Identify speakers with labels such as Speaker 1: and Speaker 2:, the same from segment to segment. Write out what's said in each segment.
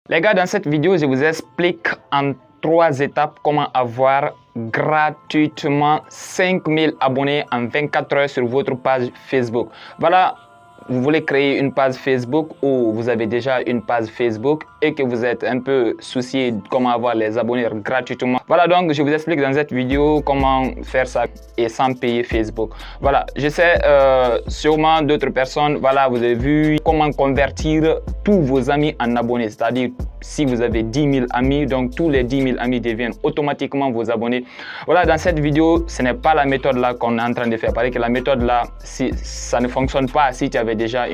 Speaker 1: Les gars, dans cette vidéo, je vous explique en 3 étapes comment avoir gratuitement 5000 abonnés en 24 heures sur votre page Facebook. Voilà, vous voulez créer une page Facebook ou vous avez déjà une page Facebook et que vous êtes un peu soucié de comment avoir les abonnés gratuitement. Voilà, donc je vous explique dans cette vidéo comment faire ça et sans payer Facebook. Voilà, je sais sûrement d'autres personnes, voilà, vous avez vu comment convertir tous vos amis en abonnés, c'est-à-dire si vous avez 10 000 amis, donc tous les 10 000 amis deviennent automatiquement vos abonnés. Voilà, dans cette vidéo, ce n'est pas la méthode là qu'on est en train de faire. Parce que la méthode là, si, ça ne fonctionne pas si tu avais déjà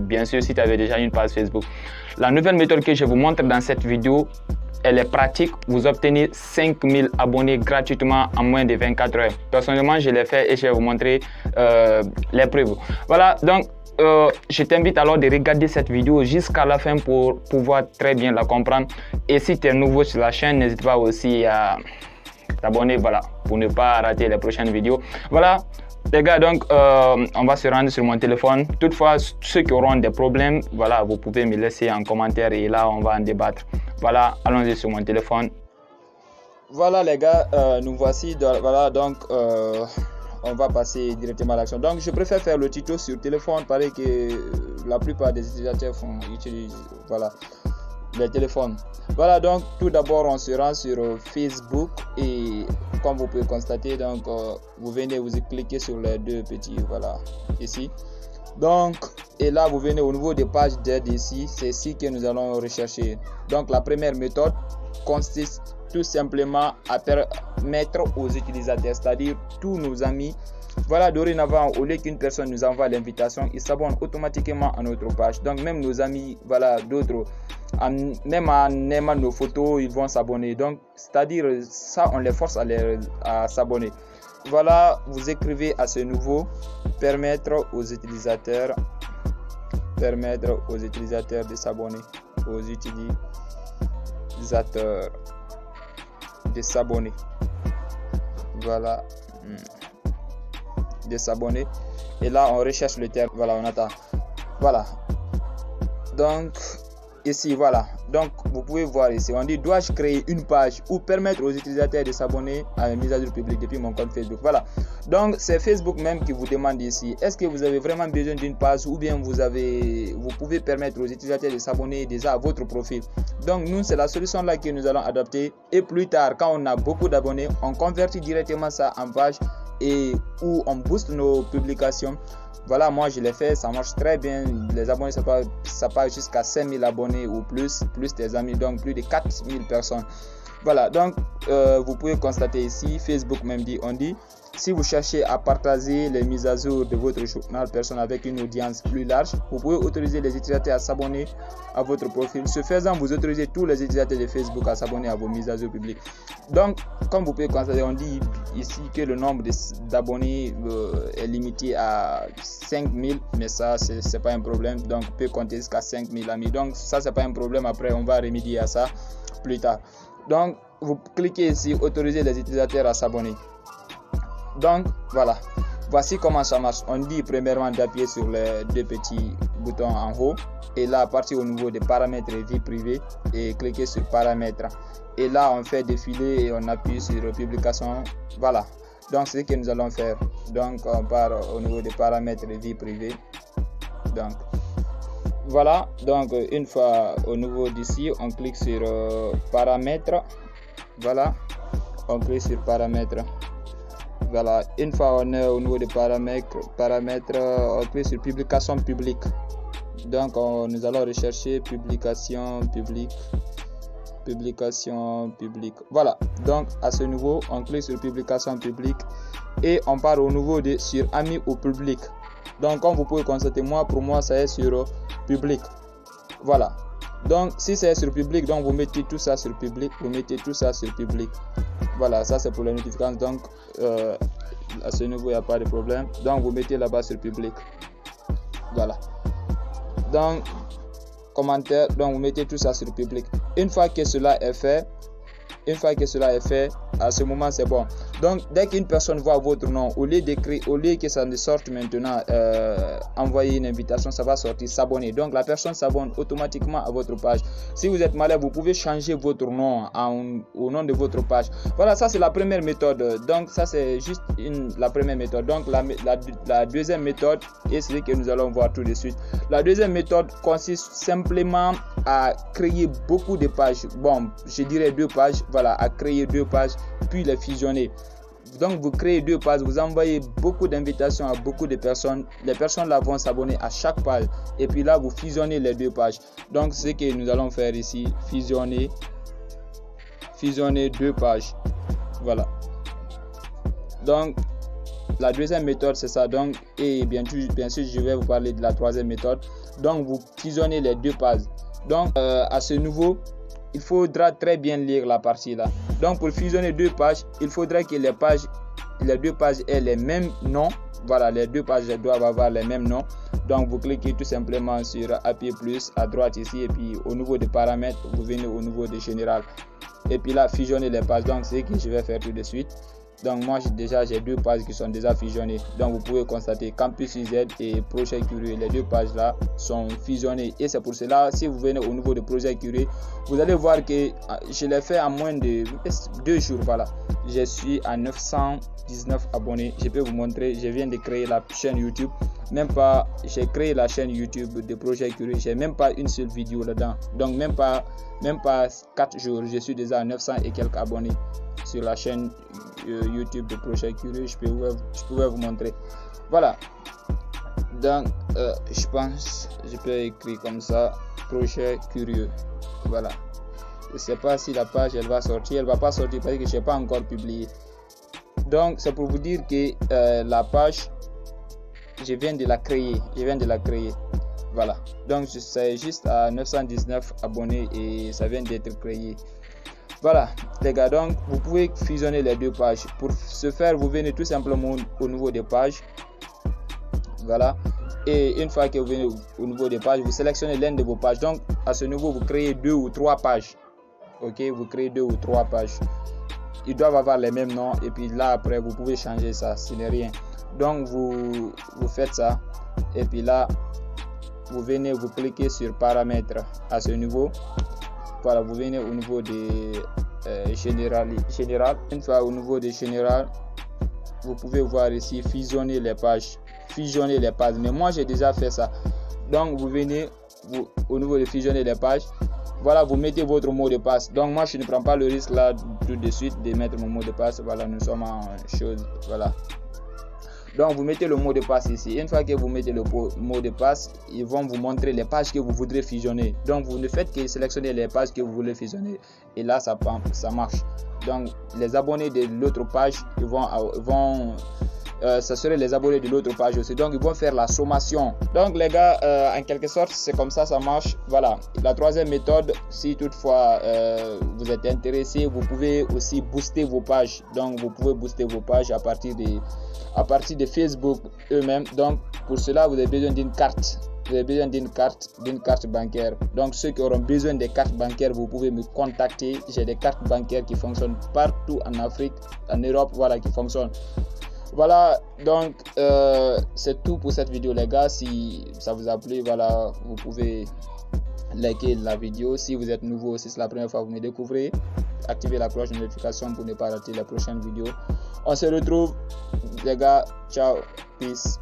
Speaker 1: bien sûr, si tu avais déjà une page Facebook. La nouvelle méthode que je vous montre dans cette vidéo, elle est pratique. Vous obtenez 5000 abonnés gratuitement en moins de 24 heures. Personnellement, je l'ai fait et je vais vous montrer les preuves. Voilà, donc je t'invite alors de regarder cette vidéo jusqu'à la fin pour pouvoir très bien la comprendre. Et si tu es nouveau sur la chaîne, n'hésite pas aussi à t'abonner, voilà, pour ne pas rater les prochaines vidéos. Voilà, les gars, donc on va se rendre sur mon téléphone. Toutefois, ceux qui auront des problèmes, voilà, vous pouvez me laisser en commentaire et là, on va en débattre. Voilà, allons-y sur mon téléphone. Voilà, les gars, nous voici. Voilà, donc on va passer directement à l'action. Donc, je préfère faire le tuto sur téléphone, pareil que la plupart des utilisateurs utilisent, voilà, les téléphones. Voilà, donc tout d'abord, on se rend sur Facebook et comme vous pouvez constater, donc vous venez, vous cliquez sur les deux petits, voilà, ici. Donc, et là, vous venez au niveau des pages d'aide ici. C'est ici que nous allons rechercher. Donc, la première méthode consiste tout simplement à permettre aux utilisateurs, c'est-à-dire tous nos amis, voilà, dorénavant, au lieu qu'une personne nous envoie l'invitation, ils s'abonnent automatiquement à notre page. Donc, même nos amis, voilà, d'autres, même en aimant nos photos, ils vont s'abonner. Donc, c'est-à-dire, ça, on les force à s'abonner. Voilà, vous écrivez à ce niveau, permettre aux utilisateurs de s'abonner, aux utilisateurs de s'abonner, voilà, de s'abonner. Et là, on recherche le terme, voilà, on attend, voilà. Donc, ici, voilà. Donc, vous pouvez voir ici, on dit, dois-je créer une page ou permettre aux utilisateurs de s'abonner à une mise à jour publique depuis mon compte Facebook. Voilà. Donc, c'est Facebook même qui vous demande ici, est-ce que vous avez vraiment besoin d'une page ou bien vous pouvez permettre aux utilisateurs de s'abonner déjà à votre profil. Donc, nous, c'est la solution là que nous allons adopter. Et plus tard, quand on a beaucoup d'abonnés, on convertit directement ça en page et où on booste nos publications. Voilà, moi je l'ai fait, ça marche très bien. Les abonnés, ça part jusqu'à 5000 abonnés ou plus tes amis, donc plus de 4000 personnes. Voilà, donc vous pouvez constater ici, Facebook même dit, on dit, si vous cherchez à partager les mises à jour de votre journal personnel avec une audience plus large, vous pouvez autoriser les utilisateurs à s'abonner à votre profil. Ce faisant, vous autorisez tous les utilisateurs de Facebook à s'abonner à vos mises à jour publiques. Donc, comme vous pouvez constater, on dit ici que le nombre d'abonnés est limité à 5000, mais ça, c'est pas un problème. Donc, on peut compter jusqu'à 5000 amis. Donc, ça, c'est pas un problème. Après, on va remédier à ça plus tard. Donc, vous cliquez ici, autoriser les utilisateurs à s'abonner. Donc, voilà. Voici comment ça marche. On dit premièrement d'appuyer sur les deux petits boutons en haut. Et là, à partir au niveau des paramètres et vie privée, et cliquer sur paramètres. Et là, on fait défiler et on appuie sur publication. Voilà. Donc, c'est ce que nous allons faire. Donc, on part au niveau des paramètres et vie privée. Donc, voilà. Donc, une fois au niveau d'ici, on clique sur paramètres. Voilà. On clique sur paramètres. Voilà, une fois on est au niveau des paramètres, on clique sur publication publique. Donc nous allons rechercher publication publique. Voilà, donc à ce niveau, on clique sur publication publique et on part au niveau de sur amis ou public. Donc comme vous pouvez constater, pour moi ça est sur public. Voilà. Donc si c'est sur public, donc vous mettez tout ça sur public, Voilà, ça c'est pour les notifications. Donc à ce niveau il n'y a pas de problème. Donc vous mettez là-bas sur public. Voilà. Donc commentaire, donc vous mettez tout ça sur public. Une fois que cela est fait,
Speaker 2: Une fois que cela est fait, à ce moment c'est bon. Donc dès qu'une personne voit votre nom, au lieu que ça ne sorte maintenant envoyer une invitation, ça va sortir s'abonner. Donc la personne s'abonne automatiquement à votre page. Si vous êtes malade, vous pouvez changer votre nom au nom de votre page. Voilà, ça c'est la première méthode. Donc ça c'est juste la première méthode. Donc la deuxième méthode est ce que nous allons voir tout de suite. La deuxième méthode consiste simplement à créer beaucoup de pages. Bon, je dirais 2 pages. Voilà, à créer 2 pages puis les fusionner. Donc vous créez 2 pages, vous envoyez beaucoup d'invitations à beaucoup de personnes. Les personnes là vont s'abonner à chaque page et puis là vous fusionnez les 2 pages. Donc ce que nous allons faire ici, fusionner 2 pages. Voilà. Donc la deuxième méthode c'est ça. Donc et bien sûr je vais vous parler de la troisième méthode. Donc vous fusionnez les 2 pages. Donc à ce niveau, il faudra très bien lire la partie là. Donc pour fusionner 2 pages, il faudrait que les 2 pages aient les mêmes noms. Voilà, les 2 pages doivent avoir les mêmes noms. Donc vous cliquez tout simplement sur appuyer plus à droite ici et puis au niveau des paramètres, vous venez au niveau de général. Et puis là, fusionner les pages. Donc c'est ce que je vais faire tout de suite. Donc moi j'ai 2 pages qui sont déjà fusionnées. Donc vous pouvez constater Campus UZ et Projet Curieux, les 2 pages là sont fusionnées. Et c'est pour cela, si vous venez au niveau de Projet Curieux, vous allez voir que je l'ai fait en moins de 2 jours. Voilà, je suis à 919 abonnés. Je peux vous montrer, je viens de créer la chaîne YouTube. Même pas, j'ai créé la chaîne YouTube de Projet Curieux, j'ai même pas une seule vidéo là-dedans. Donc même pas 4 jours, je suis déjà à 900 et quelques abonnés sur la chaîne YouTube de Projet Curieux. Je pouvais vous montrer. Voilà. Donc je pense je peux écrire comme ça, Projet Curieux. Voilà. Je sais pas si la page elle va sortir, elle va pas sortir parce que je n'ai pas encore publié. Donc c'est pour vous dire que la page, je viens de la créer. Voilà. Donc c'est juste à 919 abonnés et ça vient d'être créé. Voilà les gars, donc vous pouvez fusionner les 2 pages. Pour ce faire, vous venez tout simplement au niveau des pages. Voilà. Et une fois que vous venez au niveau des pages, vous sélectionnez l'une de vos pages. Donc à ce niveau, vous créez 2 ou 3 pages. Ok, vous créez 2 ou 3 pages. Ils doivent avoir les mêmes noms et puis là après vous pouvez changer ça, ce n'est rien. Donc vous faites ça et puis là vous venez, vous cliquez sur paramètres à ce niveau. Voilà, vous venez au niveau de général. Une fois au niveau de général, vous pouvez voir ici fusionner les pages. Mais moi j'ai déjà fait ça. Donc vous venez au niveau de fusionner les pages. Voilà, vous mettez votre mot de passe. Donc moi je ne prends pas le risque là tout de suite de mettre mon mot de passe. Voilà, nous sommes en chose. Voilà. Donc vous mettez le mot de passe ici. Une fois que vous mettez le mot de passe, ils vont vous montrer les pages que vous voudrez fusionner. Donc vous ne faites que sélectionner les pages que vous voulez fusionner et là ça marche. Donc les abonnés de l'autre page, ça serait les abonnés de l'autre page aussi. Donc ils vont faire la sommation. Donc les gars, en quelque sorte c'est comme ça marche. Voilà. La troisième méthode, si toutefois vous êtes intéressé, vous pouvez aussi booster vos pages. Donc vous pouvez booster vos pages à partir de Facebook eux-mêmes. Donc pour cela vous avez besoin d'une carte. Vous avez besoin d'une carte bancaire. Donc ceux qui auront besoin des cartes bancaires, vous pouvez me contacter. J'ai des cartes bancaires qui fonctionnent partout en Afrique, en Europe, voilà, qui fonctionnent. Voilà, donc c'est tout pour cette vidéo les gars. Si ça vous a plu, voilà, vous pouvez liker la vidéo. Si vous êtes nouveau, si c'est la première fois que vous me découvrez, activez la cloche de notification pour ne pas rater les prochaines vidéos. On se retrouve les gars, ciao, peace.